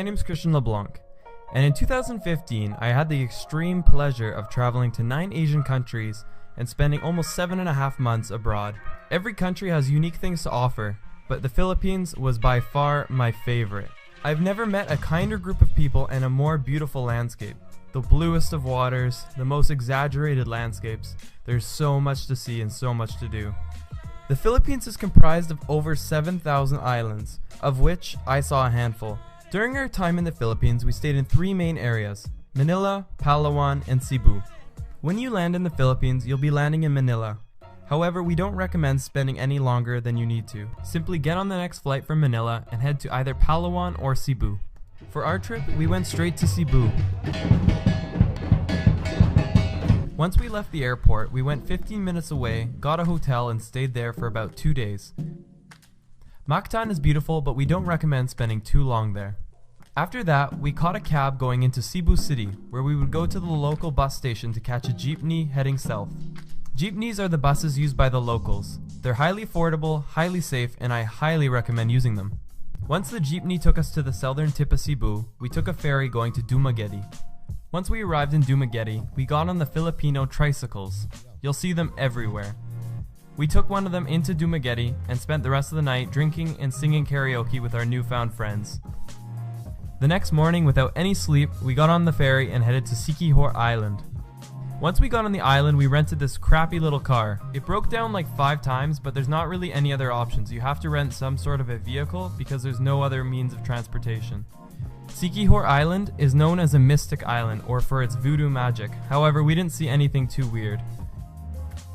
my name is Christian LeBlanc, and in 2015 I had the extreme pleasure of traveling to 9 Asian countries and spending almost 7.5 months abroad. Every country has unique things to offer, but the Philippines was by far my favorite. I've never met a kinder group of people and a more beautiful landscape. The bluest of waters, the most exaggerated landscapes. There's so much to see and so much to do. The Philippines is comprised of over 7,000 islands, of which I saw a handful. During our time in the Philippines, we stayed in 3 main areas: Manila, Palawan, and Cebu. When you land in the Philippines, you'll be landing in Manila. However, we don't recommend spending any longer than you need to. Simply get on the next flight from Manila and head to either Palawan or Cebu. For our trip, we went straight to Cebu. Once we left the airport, we went 15 minutes away, got a hotel, and stayed there for about 2 days. Mactan is beautiful, but we don't recommend spending too long there. After that, we caught a cab going into Cebu City, where we would go to the local bus station to catch a jeepney heading south. Jeepneys are the buses used by the locals. They're highly affordable, highly safe, and I highly recommend using them. Once the jeepney took us to the southern tip of Cebu, we took a ferry going to Dumaguete. Once we arrived in Dumaguete, we got on the Filipino tricycles. You'll see them everywhere. We took one of them into Dumaguete and spent the rest of the night drinking and singing karaoke with our newfound friends. The next morning, without any sleep, we got on the ferry and headed to Siquijor Island. Once we got on the island, we rented this crappy little car. It broke down like 5 times, but there's not really any other options. You have to rent some sort of a vehicle because there's no other means of transportation. Siquijor Island is known as a mystic island, or for its voodoo magic. However, we didn't see anything too weird.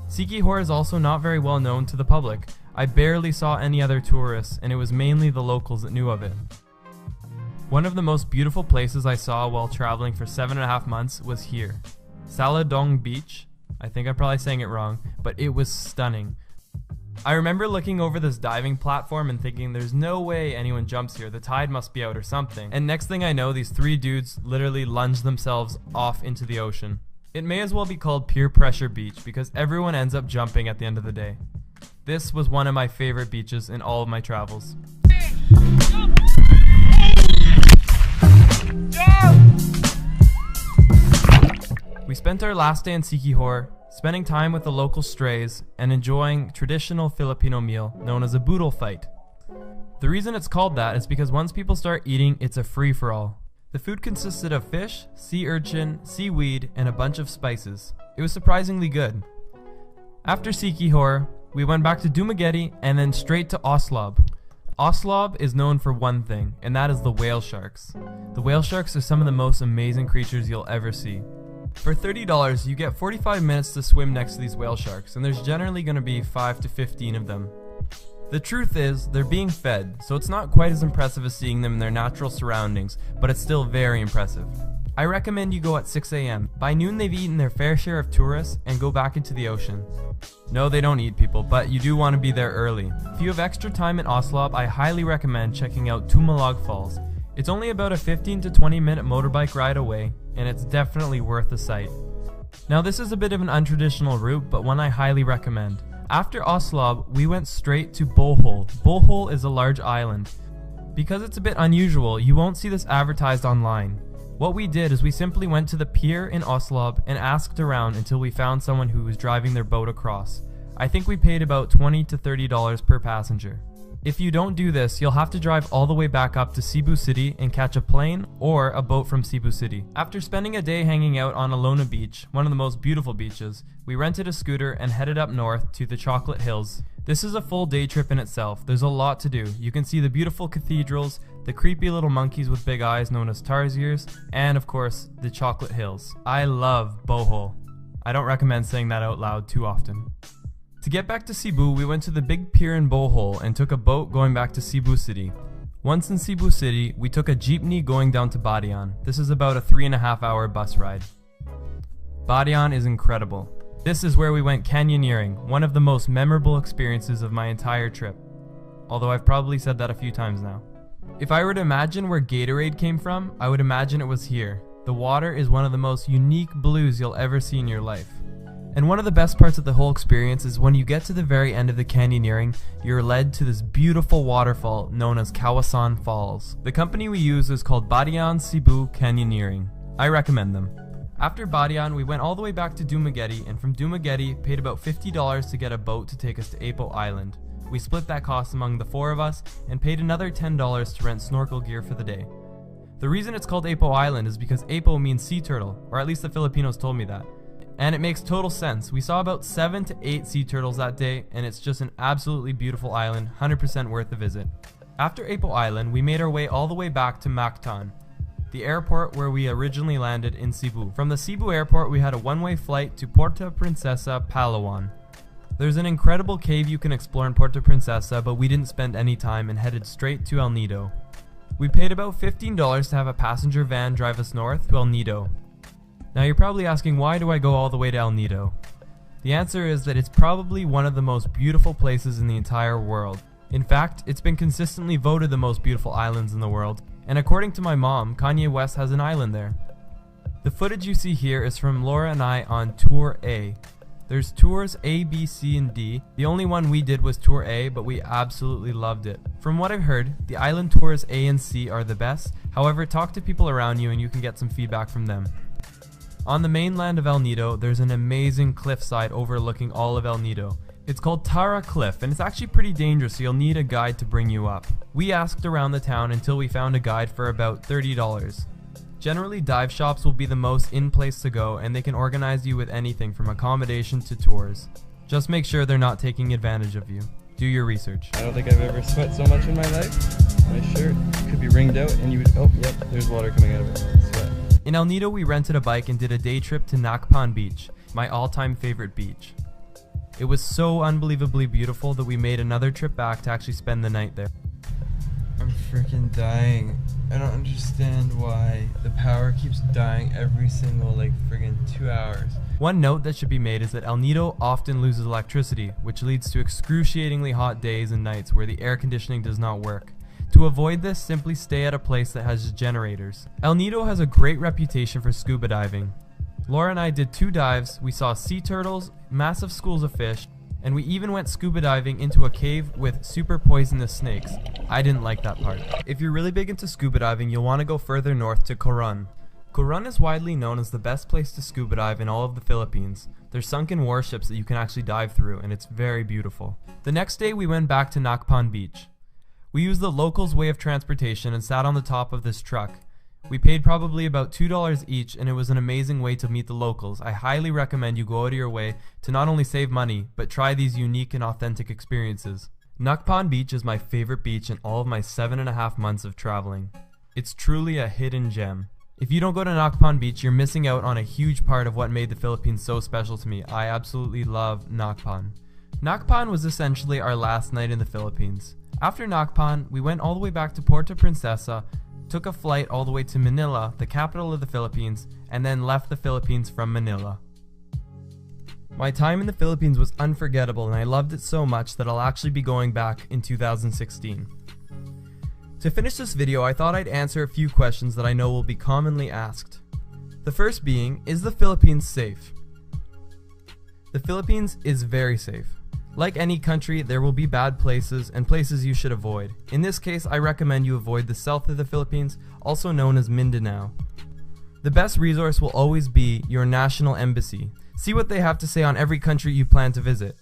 Siquijor is also not very well known to the public. I barely saw any other tourists, and it was mainly the locals that knew of it. One of the most beautiful places I saw while traveling for 7.5 months was here. Saladong Beach. I think I'm probably saying it wrong, but it was stunning. I remember looking over this diving platform and thinking there's no way anyone jumps here, the tide must be out or something. And next thing I know, these 3 dudes literally lunged themselves off into the ocean. It may as well be called peer pressure beach because everyone ends up jumping at the end of the day. This was one of my favorite beaches in all of my travels. We spent our last day in Siquijor spending time with the local strays and enjoying traditional Filipino meal known as a boodle fight. The reason it's called that is because once people start eating, it's a free-for-all. The food consisted of fish, sea urchin, seaweed, and a bunch of spices. It was surprisingly good. After Siquijor, we went back to Dumaguete and then straight to Oslob. Oslob is known for one thing, and that is the whale sharks. The whale sharks are some of the most amazing creatures you'll ever see. For $30, you get 45 minutes to swim next to these whale sharks, and there's generally going to be 5 to 15 of them. The truth is, they're being fed, so it's not quite as impressive as seeing them in their natural surroundings, but it's still very impressive. I recommend you go at 6 a.m. By noon they've eaten their fair share of tourists and go back into the ocean. No, they don't eat people, but you do want to be there early. If you have extra time in Oslob, I highly recommend checking out Tumalog Falls. It's only about a 15 to 20 minute motorbike ride away, and it's definitely worth the sight. Now this is a bit of an untraditional route, but one I highly recommend. After Oslob, we went straight to Bohol. Bohol is a large island. Because it's a bit unusual, you won't see this advertised online. What we did is we simply went to the pier in Oslob and asked around until we found someone who was driving their boat across. I think we paid about $20 to $30 per passenger. If you don't do this, you'll have to drive all the way back up to Cebu City and catch a plane or a boat from Cebu City. After spending a day hanging out on Alona Beach, one of the most beautiful beaches, we rented a scooter and headed up north to the Chocolate Hills. This is a full day trip in itself. There's a lot to do. You can see the beautiful cathedrals, the creepy little monkeys with big eyes known as tarsiers, and of course, the Chocolate Hills. I love Bohol. I don't recommend saying that out loud too often. To get back to Cebu, we went to the big pier in Bohol and took a boat going back to Cebu City. Once in Cebu City, we took a jeepney going down to Badian. This is about a 3.5 hour bus ride. Badian is incredible. This is where we went canyoneering, one of the most memorable experiences of my entire trip. Although I've probably said that a few times now. If I were to imagine where Gatorade came from, I would imagine it was here. The water is one of the most unique blues you'll ever see in your life. And one of the best parts of the whole experience is when you get to the very end of the canyoneering, you're led to this beautiful waterfall known as Kawasan Falls. The company we use is called Badian Cebu Canyoneering. I recommend them. After Badian, we went all the way back to Dumaguete, and from Dumaguete paid about $50 to get a boat to take us to Apo Island. We split that cost among the 4 of us and paid another $10 to rent snorkel gear for the day. The reason it's called Apo Island is because Apo means sea turtle, or at least the Filipinos told me that. And it makes total sense. We saw about 7 to 8 sea turtles that day, and it's just an absolutely beautiful island, 100% worth the visit. After Apo Island, we made our way all the way back to Mactan, the airport where we originally landed in Cebu. From the Cebu airport, we had a one-way flight to Puerto Princesa, Palawan. There's an incredible cave you can explore in Puerto Princesa, but we didn't spend any time and headed straight to El Nido. We paid about $15 to have a passenger van drive us north to El Nido. Now you're probably asking, why do I go all the way to El Nido? The answer is that it's probably one of the most beautiful places in the entire world. In fact, it's been consistently voted the most beautiful islands in the world, and according to my mom, Kanye West has an island there. The footage you see here is from Laura and I on Tour A. There's tours A, B, C, and D. The only one we did was Tour A, but we absolutely loved it. From what I've heard, the island tours A and C are the best. However, talk to people around you and you can get some feedback from them. On the mainland of El Nido, there's an amazing cliffside overlooking all of El Nido. It's called Tara Cliff, and it's actually pretty dangerous, so you'll need a guide to bring you up. We asked around the town until we found a guide for about $30. Generally, dive shops will be the most in place to go, and they can organize you with anything from accommodation to tours. Just make sure they're not taking advantage of you. Do your research. I don't think I've ever sweat so much in my life. My shirt could be wringed out and you would, oh yep, there's water coming out of it. Sweat. In El Nido, we rented a bike and did a day trip to Nakpan Beach, my all-time favorite beach. It was so unbelievably beautiful that we made another trip back to actually spend the night there. I'm freaking dying. I don't understand why the power keeps dying every single friggin' 2 hours. One note that should be made is that El Nido often loses electricity, which leads to excruciatingly hot days and nights where the air conditioning does not work. To avoid this, simply stay at a place that has generators. El Nido has a great reputation for scuba diving. Laura and I did 2 dives, we saw sea turtles, massive schools of fish, and we even went scuba diving into a cave with super poisonous snakes. I didn't like that part. If you're really big into scuba diving, you'll want to go further north to Coron. Coron is widely known as the best place to scuba dive in all of the Philippines. There's sunken warships that you can actually dive through, and it's very beautiful. The next day we went back to Nakpan Beach. We used the locals' way of transportation and sat on the top of this truck. We paid probably about $2 each, and it was an amazing way to meet the locals. I highly recommend you go out of your way to not only save money, but try these unique and authentic experiences. Nakpan Beach is my favorite beach in all of my 7.5 months of traveling. It's truly a hidden gem. If you don't go to Nakpan Beach, you're missing out on a huge part of what made the Philippines so special to me. I absolutely love Nakpan. Nakpan was essentially our last night in the Philippines. After Nakpan, we went all the way back to Puerto Princesa, took a flight all the way to Manila, the capital of the Philippines, and then left the Philippines from Manila. My time in the Philippines was unforgettable, and I loved it so much that I'll actually be going back in 2016. To finish this video, I thought I'd answer a few questions that I know will be commonly asked. The first being, is the Philippines safe? The Philippines is very safe. Like any country, there will be bad places and places you should avoid. In this case, I recommend you avoid the south of the Philippines, also known as Mindanao. The best resource will always be your national embassy. See what they have to say on every country you plan to visit.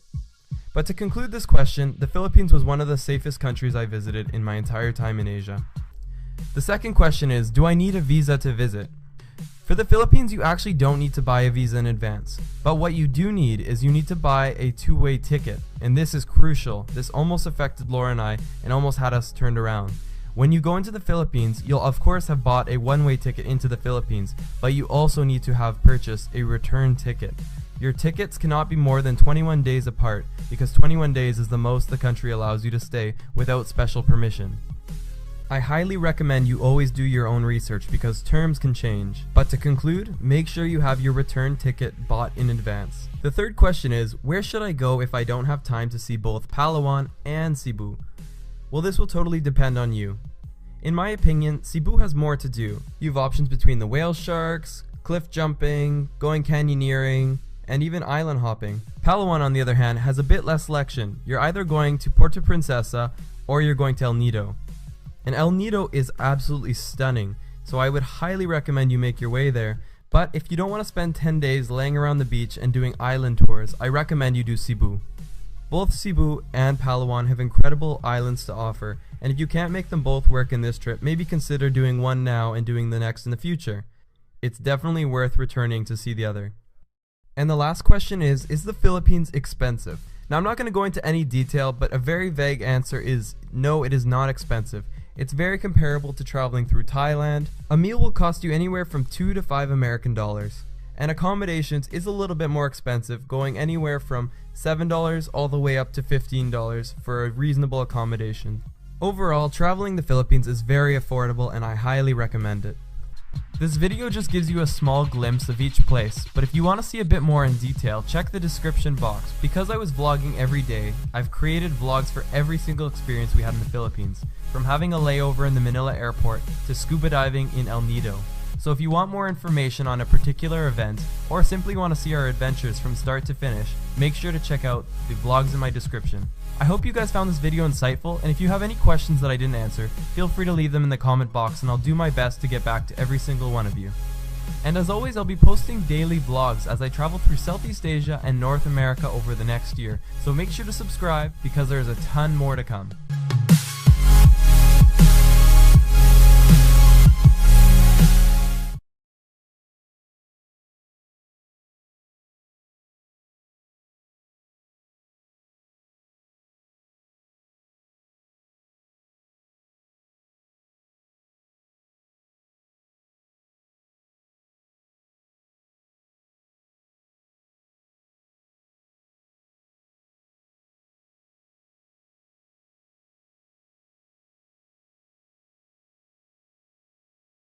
But to conclude this question, the Philippines was one of the safest countries I visited in my entire time in Asia. The second question is, do I need a visa to visit? For the Philippines, you actually don't need to buy a visa in advance. But what you do need is you need to buy a two-way ticket. And this is crucial. This almost affected Laura and I and almost had us turned around. When you go into the Philippines, you'll of course have bought a one-way ticket into the Philippines, but you also need to have purchased a return ticket. Your tickets cannot be more than 21 days apart because 21 days is the most the country allows you to stay without special permission. I highly recommend you always do your own research because terms can change. But to conclude, make sure you have your return ticket bought in advance. The third question is, where should I go if I don't have time to see both Palawan and Cebu? Well, this will totally depend on you. In my opinion, Cebu has more to do. You have options between the whale sharks, cliff jumping, going canyoneering, and even island hopping. Palawan, on the other hand, has a bit less selection. You're either going to Puerto Princesa or you're going to El Nido. And El Nido is absolutely stunning, so I would highly recommend you make your way there. But if you don't want to spend 10 days laying around the beach and doing island tours, I recommend you do Cebu. Both Cebu and Palawan have incredible islands to offer, and if you can't make them both work in this trip, maybe consider doing one now and doing the next in the future. It's definitely worth returning to see the other. And the last question is the Philippines expensive? Now, I'm not going to go into any detail, but a very vague answer is no, it is not expensive. It's very comparable to traveling through Thailand. A meal will cost you anywhere from $2 to $5 American dollars. And accommodations is a little bit more expensive, going anywhere from $7 all the way up to $15 for a reasonable accommodation. Overall, traveling the Philippines is very affordable and I highly recommend it. This video just gives you a small glimpse of each place, but if you want to see a bit more in detail, check the description box. Because I was vlogging every day, I've created vlogs for every single experience we had in the Philippines, from having a layover in the Manila airport to scuba diving in El Nido. So if you want more information on a particular event, or simply want to see our adventures from start to finish, make sure to check out the vlogs in my description. I hope you guys found this video insightful, and if you have any questions that I didn't answer, feel free to leave them in the comment box and I'll do my best to get back to every single one of you. And as always, I'll be posting daily vlogs as I travel through Southeast Asia and North America over the next year, so make sure to subscribe because there is a ton more to come.